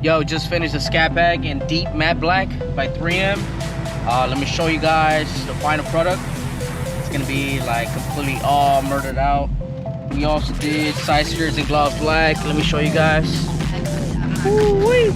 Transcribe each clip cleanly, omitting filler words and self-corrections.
Yo, just finished the Scatpack in deep matte black by 3M. Let me show you guys the final product. It's gonna be like completely all murdered out. We also did side skirts and gloves black. Let me show you guys. Woo-wee.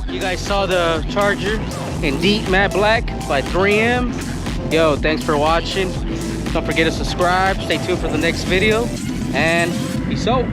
You guys saw the charger in deep matte black by 3M. Yo, thanks for watching. Don't forget to subscribe. Stay tuned for the next video. And peace out.